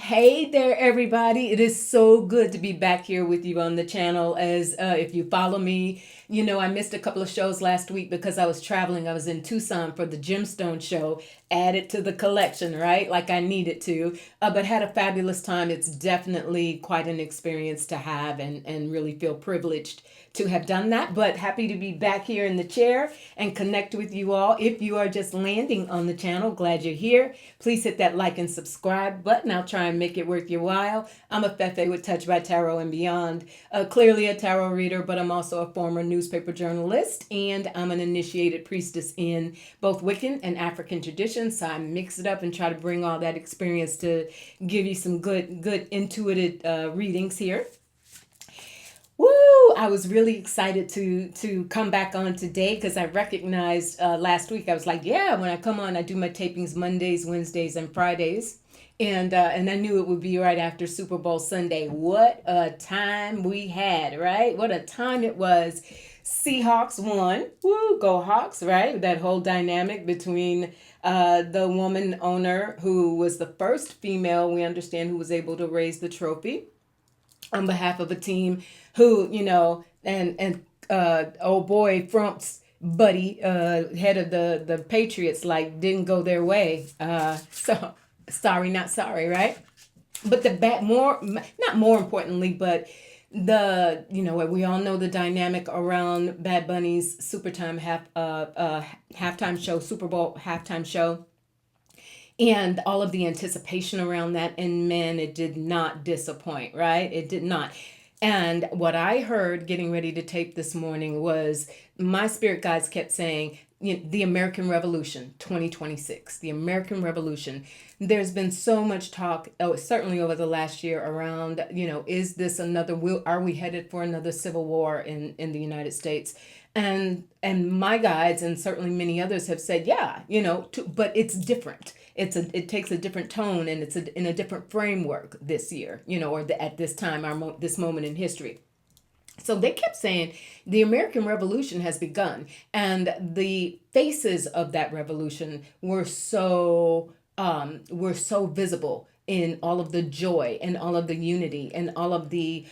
Hey there, everybody. It is so good to be back here with you on the channel. As if you follow me, you know I missed a couple of shows last week because I was traveling. I was in Tucson for the Gemstone show, added to the collection, right? Like I needed to, but had a fabulous time. It's definitely quite an experience to have and really feel privileged to have done that. But happy to be back here in the chair and connect with you all. If you are just landing on the channel, glad you're here. Please hit that like and subscribe button. I'll try and make it worth your while. I'm a Fefe with Touch by Tarot and Beyond. Clearly a tarot reader, but I'm also a former newspaper journalist, and I'm an initiated priestess in both Wiccan and African traditions. So I mix it up and try to bring all that experience to give you some good intuitive readings here. Woo! I was really excited to come back on today because I recognized last week. I was like, yeah, when I come on, I do my tapings Mondays, Wednesdays, and Fridays, and I knew it would be right after Super Bowl Sunday. What a time we had, right? What a time it was. Seahawks won. Woo, go Hawks, right? That whole dynamic between the woman owner who was the first female, we understand, who was able to raise the trophy on behalf of a team who, and oh boy, Trump's buddy, head of the Patriots, like didn't go their way. So sorry, not sorry, right? But the bad, more not more importantly, but we all know the dynamic around Bad Bunny's halftime show, Super Bowl halftime show, and all of the anticipation around that. And man, it did not disappoint, right? It did not. And what I heard getting ready to tape this morning was my spirit guides kept saying, the American Revolution 2026, the American Revolution. There's been so much talk, certainly over the last year, around, is this another, are we headed for another civil war in the United States? And my guides and certainly many others have said, yeah, but it's different. It takes a different tone, and it's in a different framework this year, at this time, this moment in history. So they kept saying the American Revolution has begun, and the faces of that revolution were so visible in all of the joy and all of the unity and all of the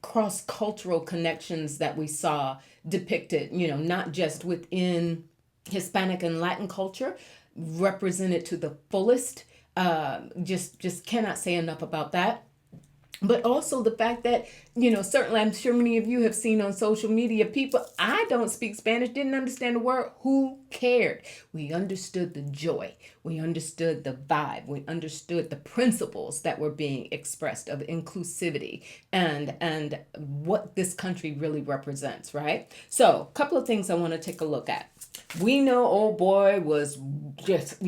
cross cultural connections that we saw depicted. Not just within Hispanic and Latin culture, represented to the fullest. Just cannot say enough about that. But also the fact that, certainly I'm sure many of you have seen on social media, people, I don't speak Spanish, didn't understand the word. Who cared? We understood the joy. We understood the vibe. We understood the principles that were being expressed of inclusivity and what this country really represents, right? So a couple of things I want to take a look at. We know old boy was just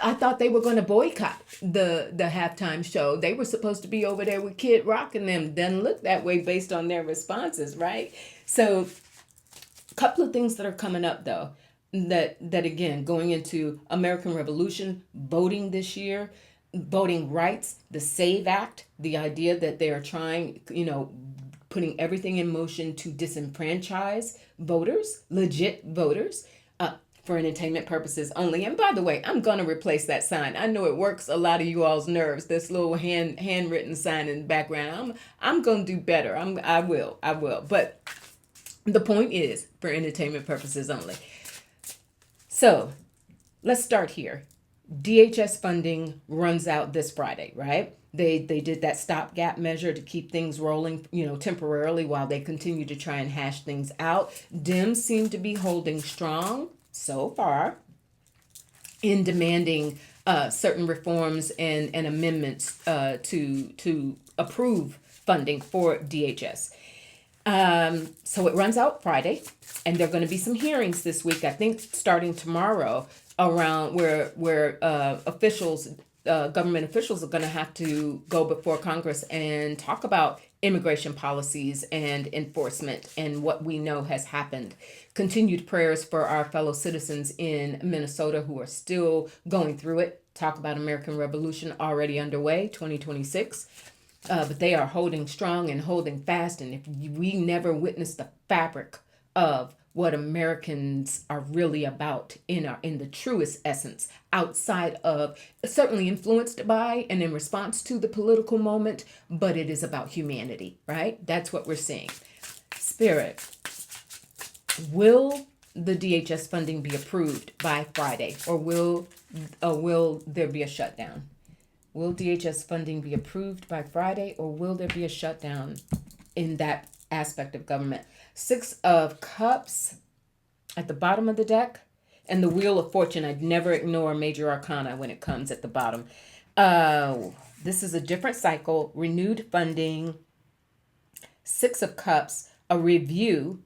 I thought they were going to boycott the halftime show. They were supposed to be over there with Kid Rock, and them. Doesn't look that way based on their responses, right? So a couple of things that are coming up though, that again, going into American Revolution, voting this year, voting rights, the SAVE Act, the idea that they are trying, putting everything in motion to disenfranchise voters, legit voters, for entertainment purposes only. And by the way, I'm going to replace that sign. I know it works a lot of you all's nerves, this little handwritten sign in the background. I'm going to do better. I will. But the point is for entertainment purposes only. So let's start here. DHS funding runs out this Friday, right? They did that stopgap measure to keep things rolling, temporarily while they continue to try and hash things out. Dems seem to be holding strong so far in demanding certain reforms and amendments to approve funding for DHS. So it runs out Friday, and there are going to be some hearings this week, I think starting tomorrow, around where government officials are going to have to go before Congress and talk about immigration policies and enforcement and what we know has happened. Continued prayers for our fellow citizens in Minnesota who are still going through it. Talk about American Revolution already underway, 2026. But they are holding strong and holding fast. And if we never witness the fabric of what Americans are really about in the truest essence, outside of, certainly influenced by and in response to the political moment, but it is about humanity, right? That's what we're seeing. Spirit, will the DHS funding be approved by Friday, or will there be a shutdown? Will DHS funding be approved by Friday, or will there be a shutdown in that aspect of government? Six of Cups at the bottom of the deck, and the Wheel of Fortune. I'd never ignore major arcana when it comes at the bottom. This is a different cycle, renewed funding. Six of Cups, a review.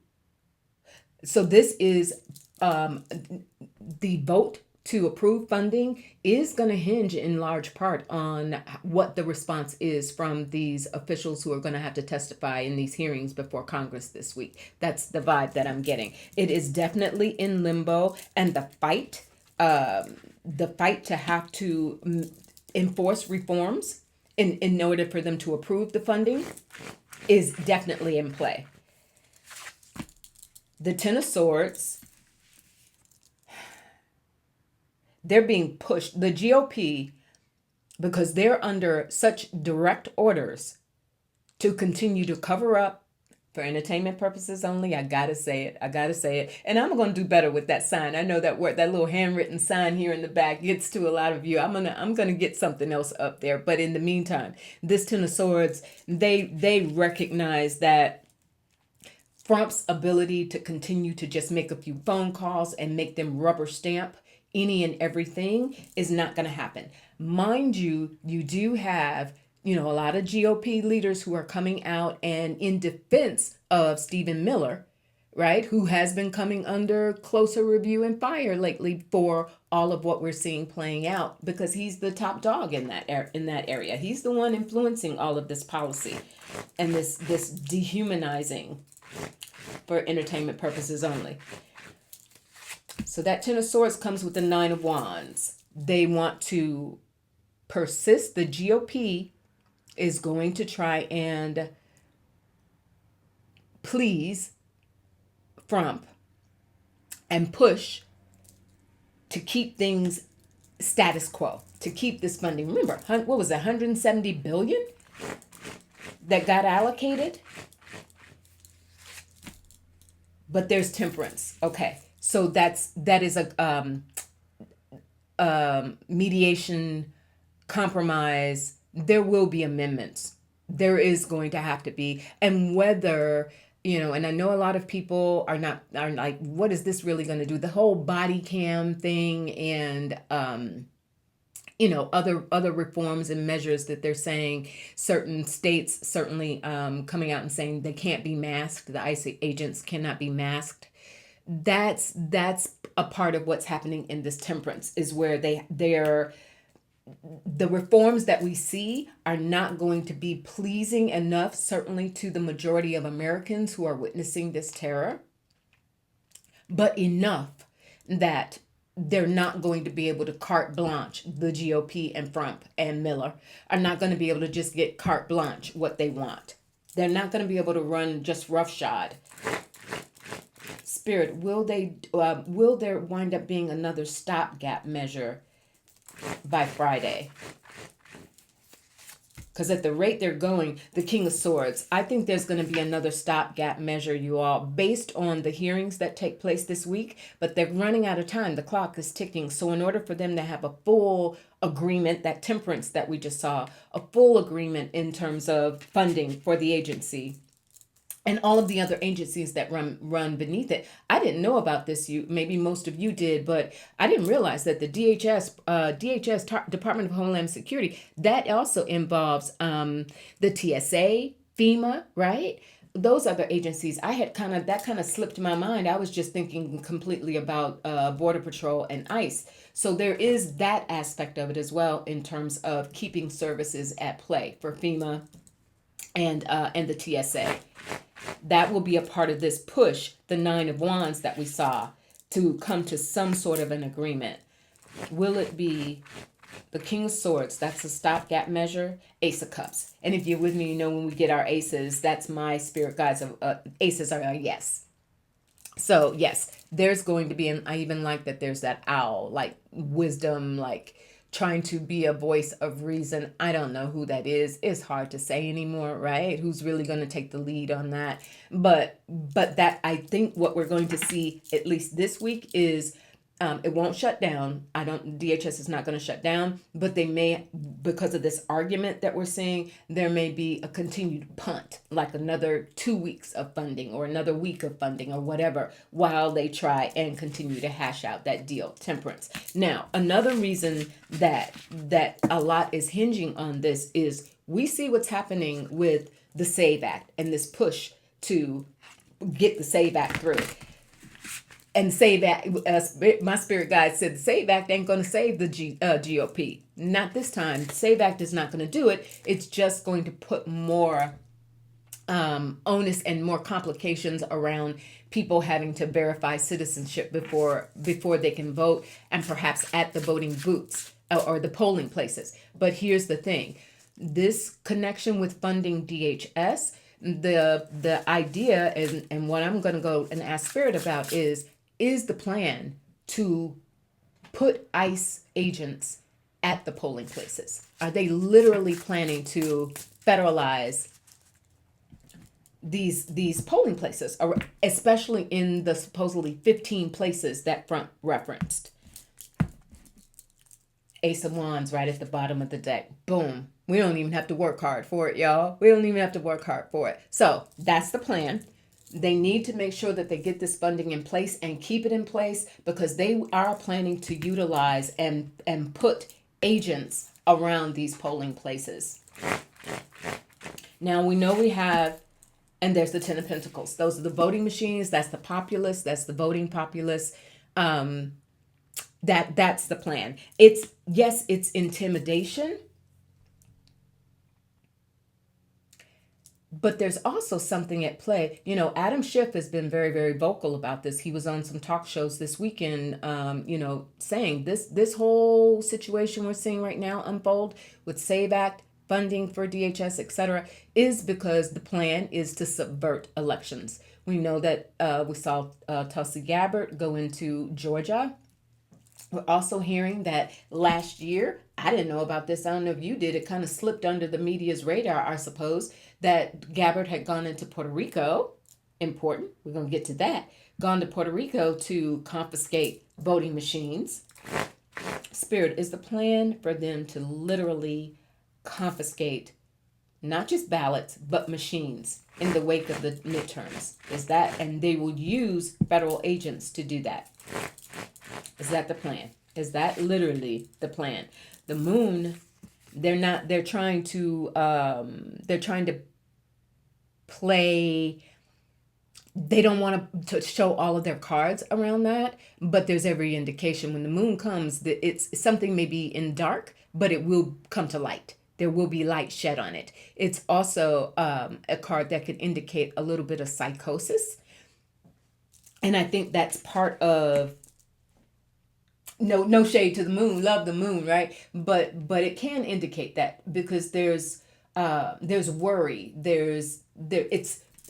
So this is the vote to approve funding is going to hinge in large part on what the response is from these officials who are going to have to testify in these hearings before Congress this week. That's the vibe that I'm getting. It is definitely in limbo, and the fight to have to enforce reforms in order for them to approve the funding is definitely in play. The Ten of Swords, they're being pushed. The GOP, because they're under such direct orders to continue to cover up for entertainment purposes only. I gotta say it. And I'm gonna do better with that sign. I know that word, that little handwritten sign here in the back gets to a lot of you. I'm gonna get something else up there. But in the meantime, this Ten of Swords, they recognize that Trump's ability to continue to just make a few phone calls and make them rubber stamp any and everything is not going to happen. Mind you, you do have, a lot of GOP leaders who are coming out and in defense of Stephen Miller, right? Who has been coming under closer review and fire lately for all of what we're seeing playing out, because he's the top dog in that area. He's the one influencing all of this policy and this dehumanizing for entertainment purposes only. So that Ten of Swords comes with the Nine of Wands. They want to persist. The GOP is going to try and please Trump and push to keep things status quo, to keep this funding. Remember, what was it, 170 billion that got allocated? But there's temperance. Okay. So that is a mediation compromise. There will be amendments. There is going to have to be, and whether and I know a lot of people are like, what is this really going to do? The whole body cam thing and other reforms and measures that they're saying, certain states certainly coming out and saying they can't be masked. The ICE agents cannot be masked. That's a part of what's happening in this temperance, is where the reforms that we see are not going to be pleasing enough, certainly to the majority of Americans who are witnessing this terror, but enough that they're not going to be able to carte blanche. The GOP and Trump and Miller are not going to be able to just get carte blanche what they want. They're not going to be able to run just roughshod. Spirit, will there wind up being another stopgap measure by Friday? Because at the rate they're going, the King of Swords, I think there's going to be another stopgap measure, you all, based on the hearings that take place this week. But they're running out of time. The clock is ticking. So in order for them to have a full agreement, that temperance that we just saw, a full agreement in terms of funding for the agency and all of the other agencies that run beneath it. I didn't know about this. Maybe most of you did, but I didn't realize that the DHS, Department of Homeland Security, that also involves the TSA, FEMA, right? Those other agencies, that kind of slipped my mind. I was just thinking completely about Border Patrol and ICE. So there is that aspect of it as well in terms of keeping services at play for FEMA and the TSA. That will be a part of this push, the Nine of Wands that we saw, to come to some sort of an agreement. Will it be the King of Swords? That's a stopgap measure. Ace of Cups. And if you're with me, when we get our aces, that's my spirit guides. Aces are a yes. So yes, there's going to be, and I even like that there's that owl, like wisdom, like trying to be a voice of reason. I don't know who that is. It's hard to say anymore, right? Who's really going to take the lead on that? But that, I think what we're going to see at least this week is it won't shut down. I don't. DHS is not going to shut down, but they may, because of this argument that we're seeing, there may be a continued punt, like another 2 weeks of funding or another week of funding or whatever, while they try and continue to hash out that deal. Temperance. Now, another reason that a lot is hinging on this is we see what's happening with the Save Act and this push to get the Save Act through. And Save Act, my spirit guide said the Save Act ain't going to save the GOP. Not this time. Save Act is not going to do it. It's just going to put more onus and more complications around people having to verify citizenship before they can vote, and perhaps at the voting booths or the polling places. But here's the thing: this connection with funding DHS, the idea and what I'm going to go and ask Spirit about is the plan to put ICE agents at the polling places? Are they literally planning to federalize these polling places, especially in the supposedly 15 places that Front referenced? Ace of Wands right at the bottom of the deck. Boom. We don't even have to work hard for it, y'all. We don't even have to work hard for it. So that's the plan. They need to make sure that they get this funding in place and keep it in place, because they are planning to utilize and put agents around these polling places. Now we know we have, and there's the Ten of Pentacles. Those are the voting machines. That's the populace. That's the voting populace. That's the plan. It's intimidation. But there's also something at play. Adam Schiff has been very, very vocal about this. He was on some talk shows this weekend, saying this whole situation we're seeing right now unfold with Save Act, funding for DHS, etc., is because the plan is to subvert elections. We know that we saw Tulsi Gabbard go into Georgia. We're also hearing that last year, I didn't know about this, I don't know if you did, it kind of slipped under the media's radar, I suppose, that Gabbard had gone into Puerto Rico. Important, we're going to get to that. Gone to Puerto Rico to confiscate voting machines. Spirit, is the plan for them to literally confiscate not just ballots, but machines in the wake of the midterms? Is that, and they will use federal agents to do that? Is that the plan? Is that literally the plan? The moon, they're trying to play, they don't want to show all of their cards around that, but there's every indication when the moon comes that it's something maybe in dark, but it will come to light. There will be light shed on it. It's also a card that could indicate a little bit of psychosis. And I think that's part of, no shade to the moon, love the moon, right? But it can indicate that, because there's worry,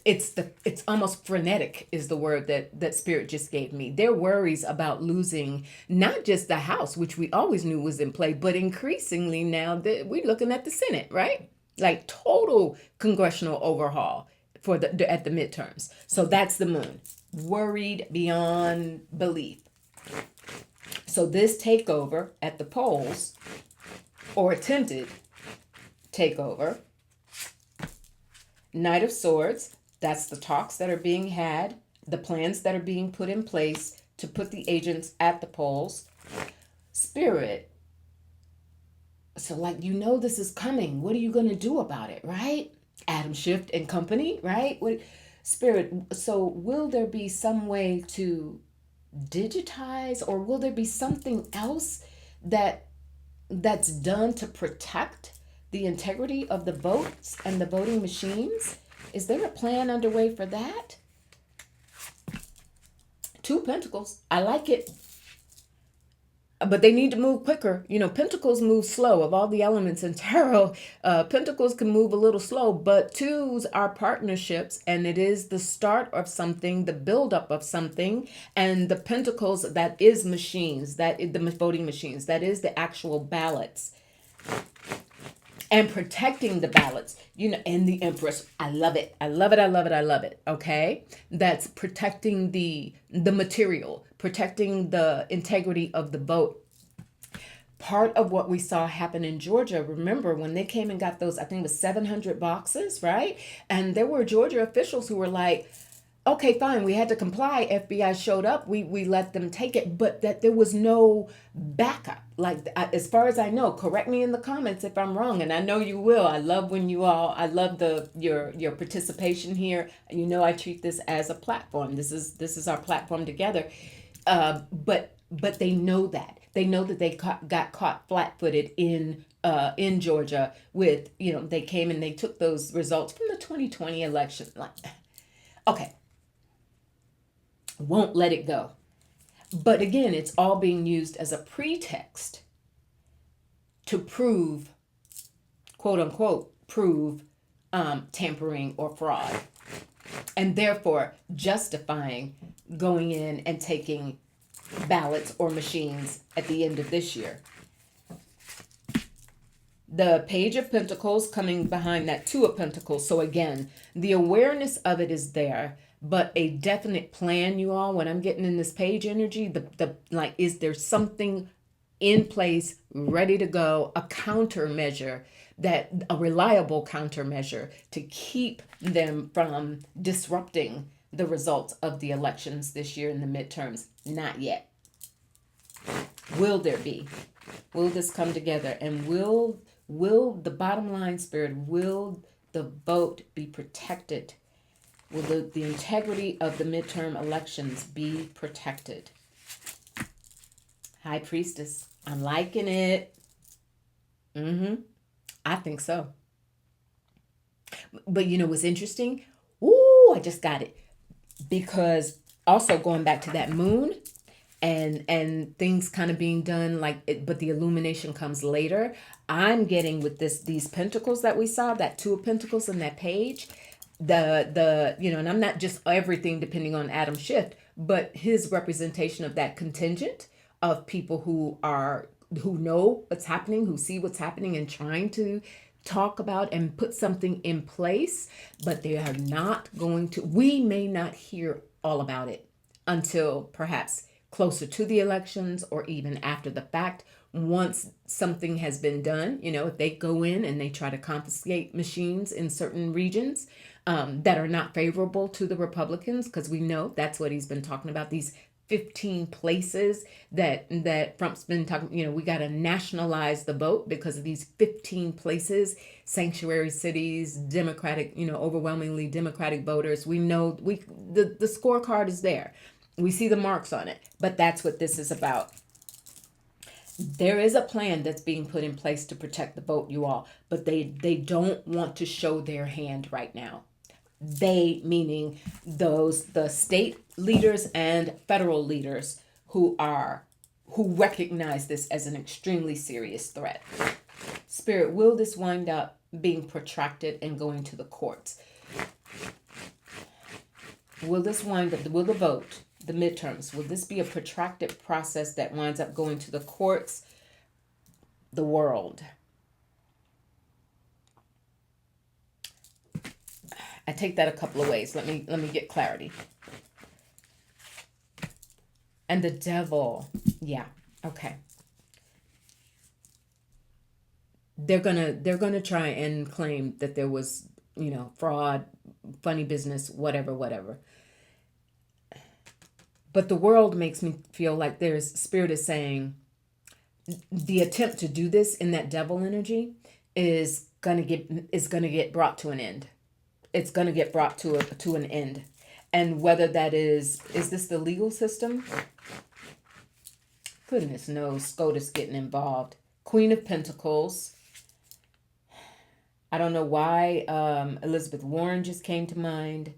it's almost frenetic is the word that Spirit just gave me. There are worries about losing not just the House, which we always knew was in play, but increasingly now that we're looking at the Senate, right? Like total congressional overhaul for at the midterms. So that's the moon, worried beyond belief. So this takeover at the polls, or attempted takeover, Knight of Swords, that's the talks that are being had, the plans that are being put in place to put the agents at the polls. Spirit, so this is coming. What are you going to do about it, right? Adam Schiff and company, right? Spirit, so will there be some way to digitize, or will there be something else that's done to protect the integrity of the votes and the voting machines? Is there a plan underway for that? Two Pentacles. I like it. but they need to move quicker. Pentacles move slow. Of all the elements in tarot, Pentacles can move a little slow, but twos are partnerships, and it is the start of something, the buildup of something. And the Pentacles, that is machines, that is the voting machines, that is the actual ballots, and protecting the ballots, and the Empress. I love it. I love it. I love it. I love it. Okay. That's protecting the material, protecting the integrity of the vote. Part of what we saw happen in Georgia, remember when they came and got those, I think it was 700 boxes, right? And there were Georgia officials who were like, okay, fine, we had to comply. FBI showed up. We let them take it, but that there was no backup. Like, as far as I know, correct me in the comments if I'm wrong, and I know you will. I love when you all. I love your participation here. I treat this as a platform. This is our platform together. But they know that they got caught flat-footed in Georgia with they came and they took those results from the 2020 election. Like, okay, won't let it go. But again, it's all being used as a pretext to prove, quote unquote, prove tampering or fraud, and therefore justifying going in and taking ballots or machines at the end of this year. The Page of Pentacles coming behind that Two of Pentacles. So again, the awareness of it is there, but a definite plan, you all. When I'm getting in this page energy, the like, is there something in place, ready to go, a countermeasure, a reliable countermeasure to keep them from disrupting the results of the elections this year in the midterms? Not yet. Will there be? Will this come together? And will the bottom line, Spirit, will the vote be protected? Will the integrity of the midterm elections be protected? High Priestess, I'm liking it. I think so. But what's interesting? Ooh, I just got it. Because also going back to that moon, and things kind of being done like it, but the illumination comes later. I'm getting with these pentacles that we saw, that Two of Pentacles in that page, and I'm not just everything depending on Adam's shift, but his representation of that contingent of people who know what's happening, who see what's happening, and trying to talk about and put something in place, but they are not going to. We may not hear all about it until perhaps closer to the elections or even after the fact, once something has been done. If they go in and they try to confiscate machines in certain regions that are not favorable to the Republicans, because we know that's what he's been talking about, these 15 places that Trump's been talking, we got to nationalize the vote because of these 15 places, sanctuary cities, Democratic, overwhelmingly Democratic voters. We know the scorecard is there. We see the marks on it, but that's what this is about. There is a plan that's being put in place to protect the vote, you all, but they don't want to show their hand right now. They, meaning the state leaders and federal leaders who recognize this as an extremely serious threat. Spirit, will this wind up being protracted and going to the courts? Will the vote, the midterms, will this be a protracted process that winds up going to the courts, the world? I take that a couple of ways. Let me get clarity. And the devil, yeah, okay. They're gonna try and claim that there was, fraud, funny business, whatever. But the world makes me feel like Spirit is saying the attempt to do this in that devil energy is gonna get brought to an end. It's gonna get brought to an end. And whether that is this the legal system? Goodness knows, SCOTUS getting involved. Queen of Pentacles. I don't know why Elizabeth Warren just came to mind.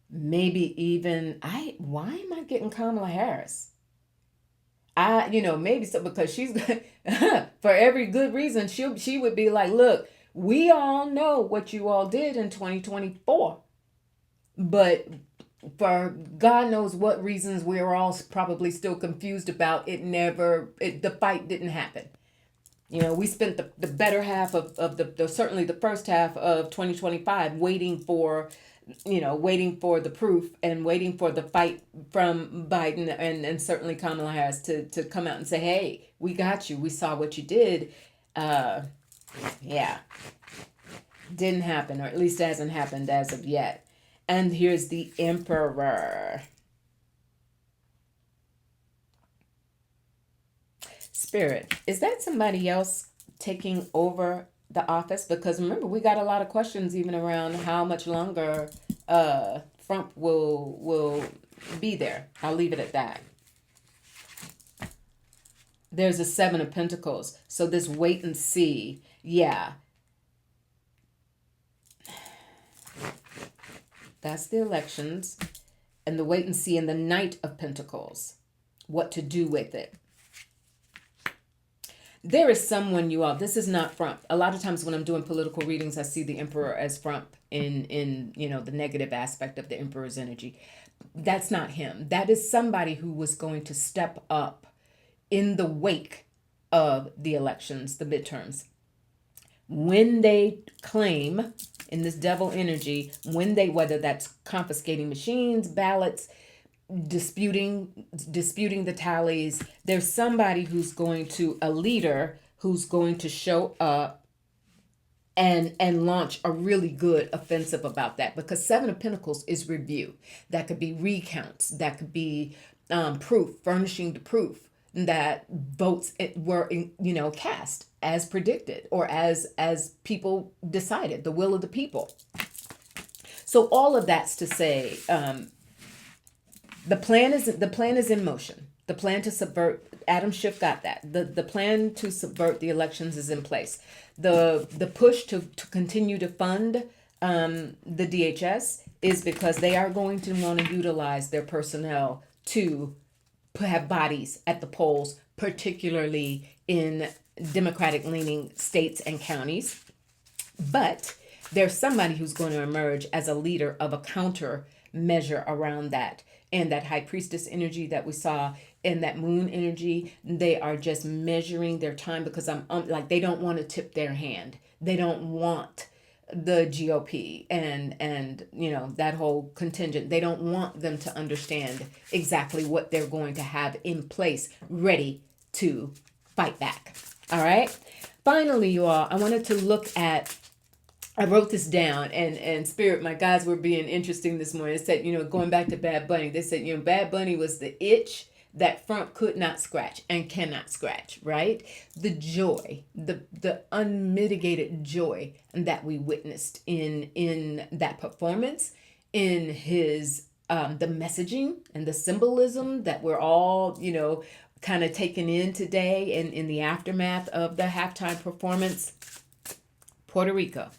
Maybe even why am I getting Kamala Harris? Maybe so, because she's for every good reason, she would be like, look, we all know what you all did in 2024, but for God knows what reasons we're all probably still confused about, the fight didn't happen. We spent the better half of certainly the first half of 2025 waiting for the proof and waiting for the fight from Biden and certainly Kamala Harris to come out and say, hey, we got you. We saw what you did. Yeah, didn't happen, or at least hasn't happened as of yet. And here's the Emperor. Spirit, is that somebody else taking over the office? Because remember, we got a lot of questions even around how much longer Trump will be there. I'll leave it at that. There's a Seven of Pentacles. So this wait and see. Yeah. That's the elections. And the wait and see, and the Knight of Pentacles. What to do with it. There is someone, you all, this is not Trump. A lot of times when I'm doing political readings, I see the Emperor as Trump in the negative aspect of the Emperor's energy. That's not him. That is somebody who was going to step up in the wake of the elections, the midterms. When they claim in this devil energy, whether that's confiscating machines, ballots, disputing the tallies, there's somebody a leader who's going to show up and launch a really good offensive about that, because Seven of Pentacles is review. That could be recounts, that could be proof, furnishing the proof that votes were cast as predicted, or as people decided, the will of the people. So all of that's to say, the plan is in motion. The plan to subvert, Adam Schiff got that. The plan to subvert the elections is in place. The push to continue to fund the DHS is because they are going to want to utilize their personnel to have bodies at the polls, particularly in Democratic-leaning states and counties. But there's somebody who's going to emerge as a leader of a counter measure around that. And that high priestess energy that we saw, and that moon energy, they are just measuring their time, because I'm like, they don't want to tip their hand. They don't want the GOP and that whole contingent. They don't want them to understand exactly what they're going to have in place, ready to fight back. All right. Finally, you all, I wanted to look at, I wrote this down, and Spirit, my guys were being interesting this morning. They said, going back to Bad Bunny, they said, Bad Bunny was the itch that Trump could not scratch and cannot scratch, right? The joy, the unmitigated joy that we witnessed in that performance, in his, the messaging and the symbolism that we're all, kind of taken in today, and in the aftermath of the halftime performance. Puerto Rico.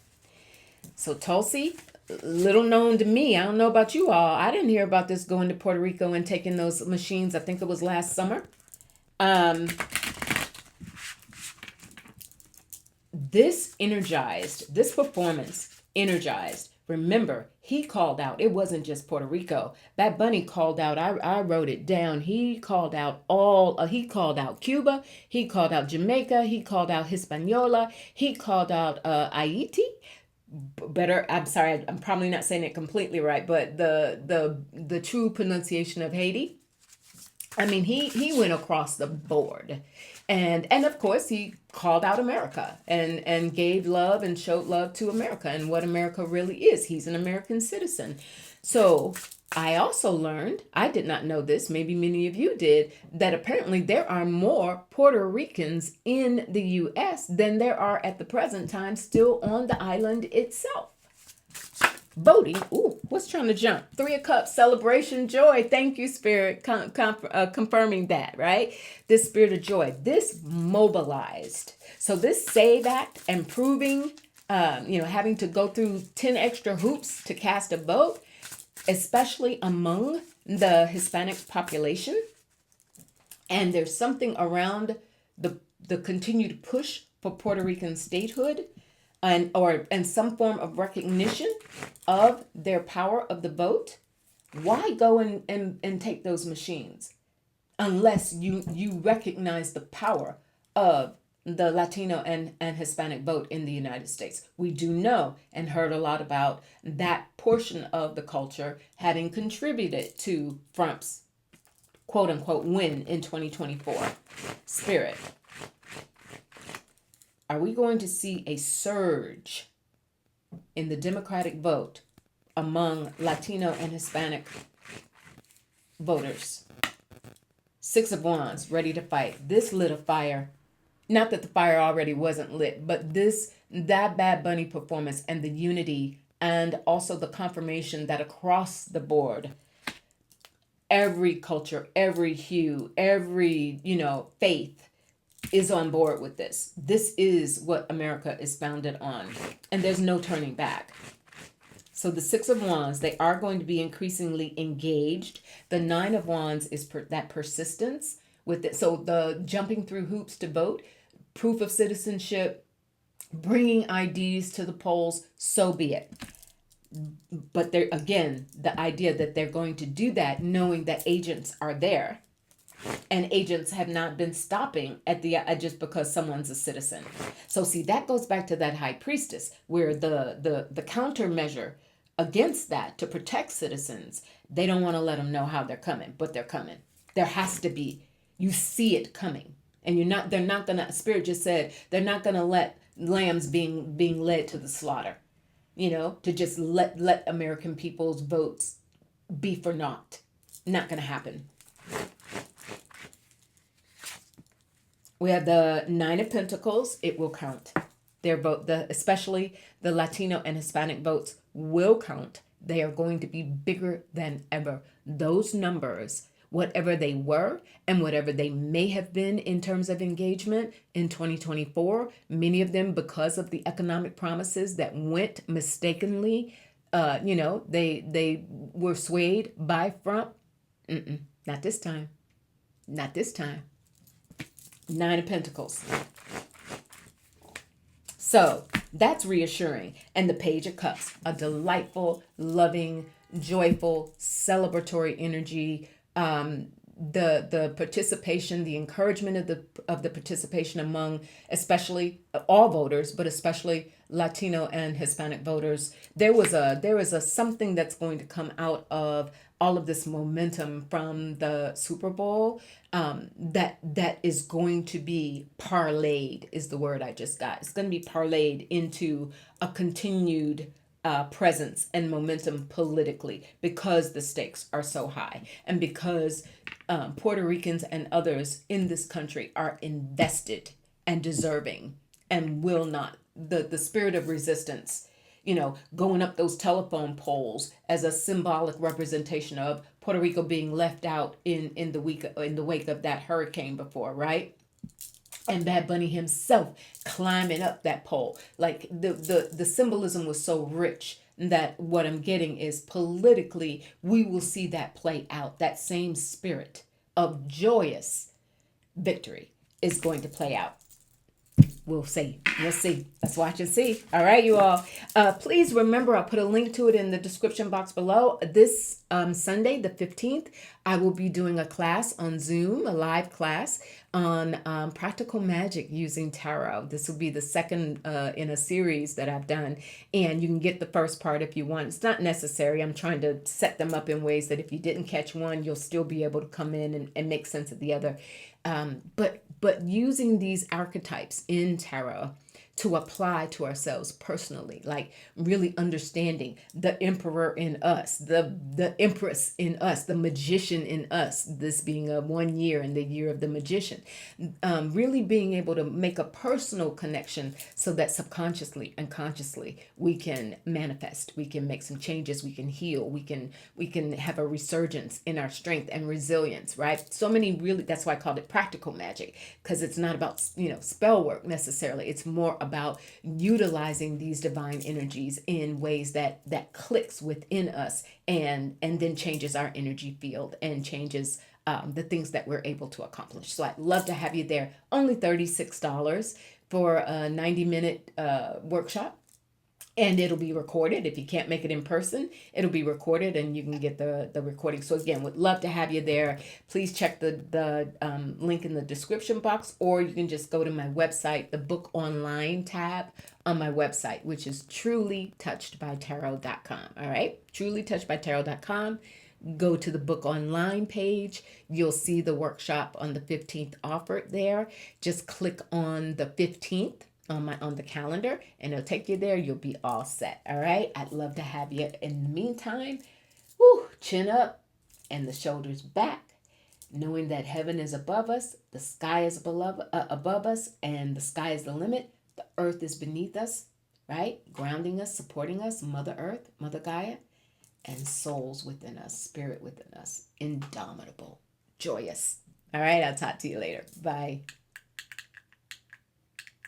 So Tulsi, little known to me. I don't know about you all. I didn't hear about this going to Puerto Rico and taking those machines. I think it was last summer. This performance energized. Remember, he called out. It wasn't just Puerto Rico. Bad Bunny called out. I wrote it down. He called out he called out Cuba. He called out Jamaica. He called out Hispaniola. He called out Haiti. I'm sorry, I'm probably not saying it completely right, but the true pronunciation of Haiti. I mean, he went across the board, and of course he called out America and gave love and showed love to America and what America really is. He's an American citizen. So I also learned, I did not know this, maybe many of you did, that apparently there are more Puerto Ricans in the U.S. than there are at the present time still on the island itself. Voting, what's trying to jump? 3 of Cups, celebration, joy. Thank you, Spirit, confirming that, right? This spirit of joy, this mobilized. So this SAVE Act and proving, having to go through 10 extra hoops to cast a vote, especially among the Hispanic population, And there's something around the continued push for Puerto Rican statehood and some form of recognition of their power of the vote. Why go and take those machines unless you recognize the power of the Latino and Hispanic vote in the United States? We do know and heard a lot about that portion of the culture having contributed to Trump's quote unquote win in 2024. Spirit, are we going to see a surge in the Democratic vote among Latino and Hispanic voters? Six of Wands, ready to fight. This lit a fire. Not that the fire already wasn't lit, but that Bad Bunny performance and the unity and also the confirmation that across the board, every culture, every hue, every, faith is on board with this. This is what America is founded on, and there's no turning back. So the Six of Wands, they are going to be increasingly engaged. The Nine of Wands is that persistence with it. So the jumping through hoops to vote, proof of citizenship, bringing IDs to the polls, so be it. But there again, the idea that they're going to do that knowing that agents are there, and agents have not been stopping at the just because someone's a citizen. So see, that goes back to that high priestess, where the countermeasure against that to protect citizens, they don't want to let them know how they're coming, but they're coming. There has to be, you see it coming, and they're not gonna. Spirit just said they're not gonna let lambs being led to the slaughter, to just let American people's votes be for naught. Not gonna happen. We have the Nine of Pentacles. It will count. Their vote, especially the Latino and Hispanic votes, will count. They are going to be bigger than ever. Those numbers, whatever they were and whatever they may have been in terms of engagement in 2024, many of them because of the economic promises that went mistakenly, they were swayed by Trump. Not this time. Not this time. Nine of Pentacles. So that's reassuring. And the Page of Cups, a delightful, loving, joyful, celebratory energy. The participation, the encouragement of the participation among especially all voters, but especially Latino and Hispanic voters. There is a something that's going to come out of all of this momentum from the Super Bowl, that is going to be parlayed, is the word I just got. It's going to be parlayed into a continued presence and momentum politically, because the stakes are so high, and because Puerto Ricans and others in this country are invested and deserving and will not. The spirit of resistance, going up those telephone poles as a symbolic representation of Puerto Rico being left out in the wake of that hurricane before, right? And Bad Bunny himself climbing up that pole. Like the symbolism was so rich that what I'm getting is politically, we will see that play out. That same spirit of joyous victory is going to play out. We'll see. We'll see. Let's watch and see. All right, you all. Please remember, I'll put a link to it in the description box below. This Sunday, the 15th, I will be doing a class on Zoom, a live class on practical magic using tarot. This will be the second in a series that I've done. And you can get the first part if you want. It's not necessary. I'm trying to set them up in ways that if you didn't catch one, you'll still be able to come in and make sense of the other. But using these archetypes in tarot to apply to ourselves personally, like really understanding the emperor in us, the empress in us, the magician in us, this being a 1 year and the year of the magician, really being able to make a personal connection so that subconsciously and consciously we can manifest, we can make some changes, we can heal, we can have a resurgence in our strength and resilience, right? So many really, that's why I called it practical magic, because it's not about, spell work necessarily. It's more about utilizing these divine energies in ways that clicks within us and then changes our energy field and changes the things that we're able to accomplish. So I'd love to have you there. Only $36 for a 90-minute workshop. And it'll be recorded. If you can't make it in person, it'll be recorded and you can get the recording. So again, would love to have you there. Please check the link in the description box, or you can just go to my website, the book online tab on my website, which is trulytouchedbytarot.com. All right, trulytouchedbytarot.com. Go to the book online page. You'll see the workshop on the 15th offered there. Just click on the 15th on the calendar, and it'll take you there. You'll be all set. All right, I'd love to have you. In the meantime, chin up and the shoulders back, knowing that heaven is above us, the sky is above us, and the sky is the limit. The earth is beneath us, right, grounding us, supporting us. Mother Earth, Mother Gaia, and souls within us, spirit within us, indomitable, joyous. All right, I'll talk to you later. Bye.